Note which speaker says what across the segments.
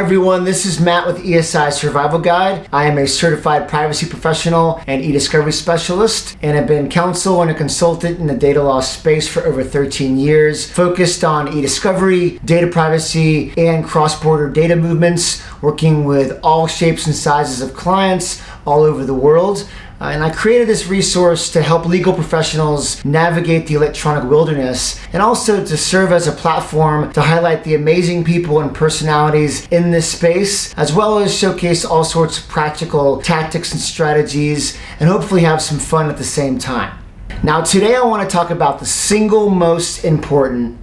Speaker 1: Hi everyone, this is Matt with ESI Survival Guide. I am a certified privacy professional and e-discovery specialist, and I've been counsel and a consultant in the data law space for over 13 years, focused on e-discovery, data privacy, and cross-border data movements, working with all shapes and sizes of clients all over the world. And I created this resource to help legal professionals navigate the electronic wilderness, and also to serve as a platform to highlight the amazing people and personalities in this space, as well as showcase all sorts of practical tactics and strategies, and hopefully have some fun at the same time. Now today I want to talk about the single most important,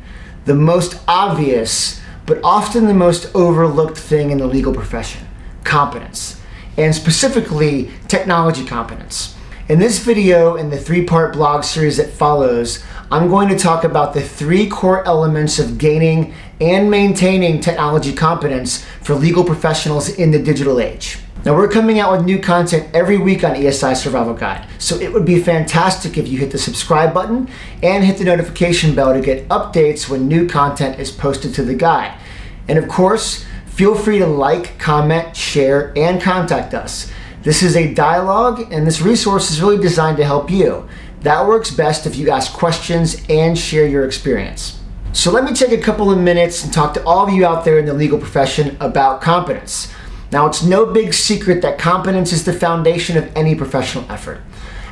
Speaker 1: the most obvious, but often the most overlooked thing in the legal profession: competence. And specifically technology competence. In this video and the three-part blog series that follows, I'm going to talk about the three core elements of gaining and maintaining technology competence for legal professionals in the digital age. Now we're coming out with new content every week on ESI Survival Guide, so it would be fantastic if you hit the subscribe button and hit the notification bell to get updates when new content is posted to the guide. And of course, feel free to like, comment, share, and contact us. This is a dialogue, and this resource is really designed to help you. That works best if you ask questions and share your experience. So let me take a couple of minutes and talk to all of you out there in the legal profession about competence. Now, it's no big secret that competence is the foundation of any professional effort.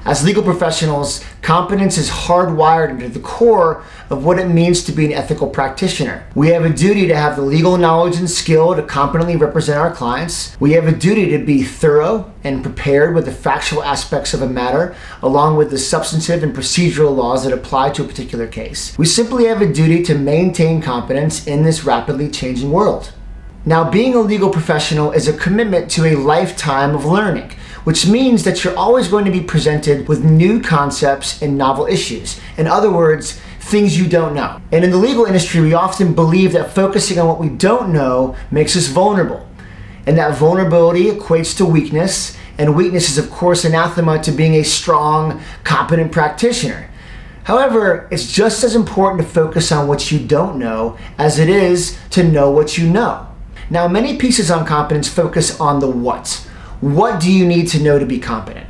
Speaker 1: As legal professionals, competence is hardwired into the core of what it means to be an ethical practitioner. We have a duty to have the legal knowledge and skill to competently represent our clients. We have a duty to be thorough and prepared with the factual aspects of a matter, along with the substantive and procedural laws that apply to a particular case. We simply have a duty to maintain competence in this rapidly changing world. Now, being a legal professional is a commitment to a lifetime of learning, which means that you're always going to be presented with new concepts and novel issues. In other words, things you don't know. And in the legal industry, we often believe that focusing on what we don't know makes us vulnerable. And that vulnerability equates to weakness, and weakness is of course anathema to being a strong, competent practitioner. However, it's just as important to focus on what you don't know as it is to know what you know. Now, many pieces on competence focus on the what. What do you need to know to be competent?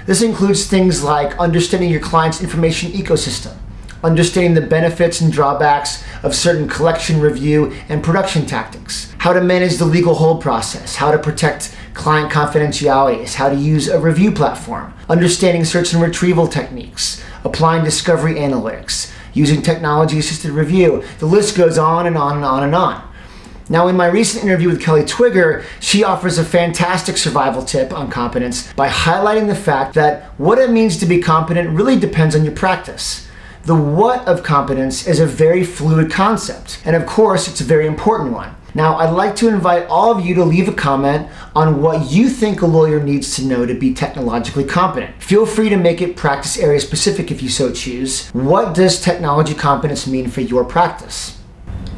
Speaker 1: This includes things like understanding your client's information ecosystem, understanding the benefits and drawbacks of certain collection, review, and production tactics, how to manage the legal hold process, how to protect client confidentialities, how to use a review platform, understanding search and retrieval techniques, applying discovery analytics, using technology-assisted review. The list goes on and on and on and on. Now, in my recent interview with Kelly Twigger, she offers a fantastic survival tip on competence by highlighting the fact that what it means to be competent really depends on your practice. The what of competence is a very fluid concept, and of course, it's a very important one. Now, I'd like to invite all of you to leave a comment on what you think a lawyer needs to know to be technologically competent. Feel free to make it practice area specific if you so choose. What does technology competence mean for your practice?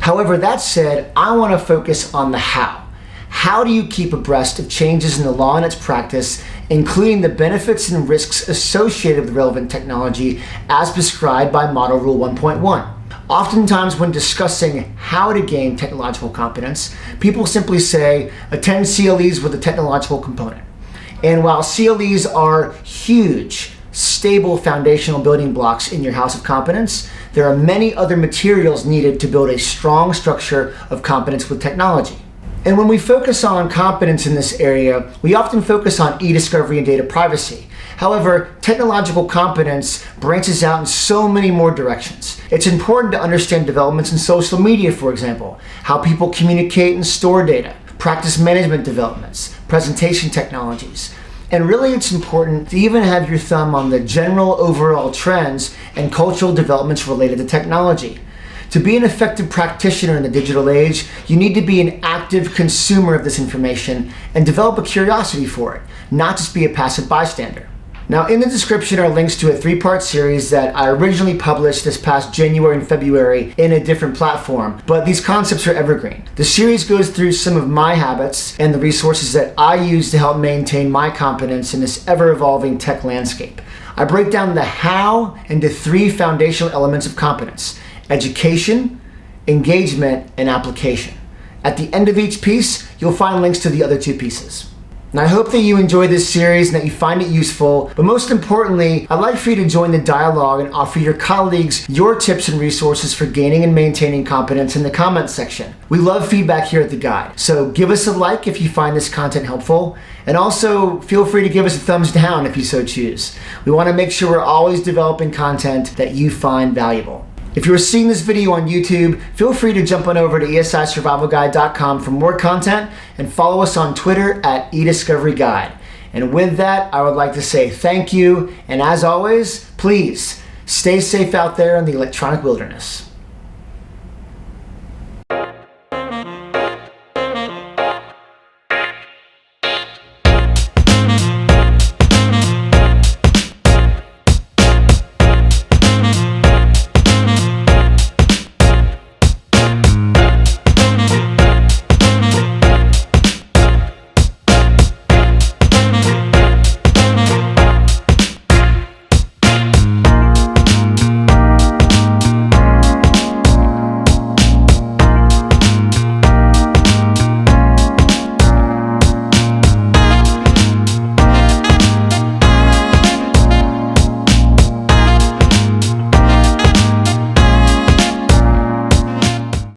Speaker 1: However, that said, I want to focus on the how. How do you keep abreast of changes in the law and its practice, including the benefits and risks associated with relevant technology as prescribed by Model Rule 1.1? Oftentimes when discussing how to gain technological competence, people simply say, attend CLEs with a technological component. And while CLEs are huge, stable foundational building blocks in your house of competence, there are many other materials needed to build a strong structure of competence with technology. And when we focus on competence in this area, we often focus on e-discovery and data privacy. However, technological competence branches out in so many more directions. It's important to understand developments in social media, for example, how people communicate and store data, practice management developments, presentation technologies. And really, it's important to even have your thumb on the general overall trends and cultural developments related to technology. To be an effective practitioner in the digital age, you need to be an active consumer of this information and develop a curiosity for it, not just be a passive bystander. Now, in the description are links to a three-part series that I originally published this past January and February in a different platform, but these concepts are evergreen. The series goes through some of my habits and the resources that I use to help maintain my competence in this ever-evolving tech landscape. I break down the how into three foundational elements of competence: education, engagement, and application. At the end of each piece, you'll find links to the other 2 pieces. Now, I hope that you enjoy this series and that you find it useful, but most importantly, I'd like for you to join the dialogue and offer your colleagues your tips and resources for gaining and maintaining competence in the comments section. We love feedback here at The Guide, so give us a like if you find this content helpful, and also feel free to give us a thumbs down if you so choose. We want to make sure we're always developing content that you find valuable. If you are seeing this video on YouTube, feel free to jump on over to esisurvivalguide.com for more content and follow us on Twitter at eDiscoveryGuide. And with that, I would like to say thank you, and as always, please stay safe out there in the electronic wilderness.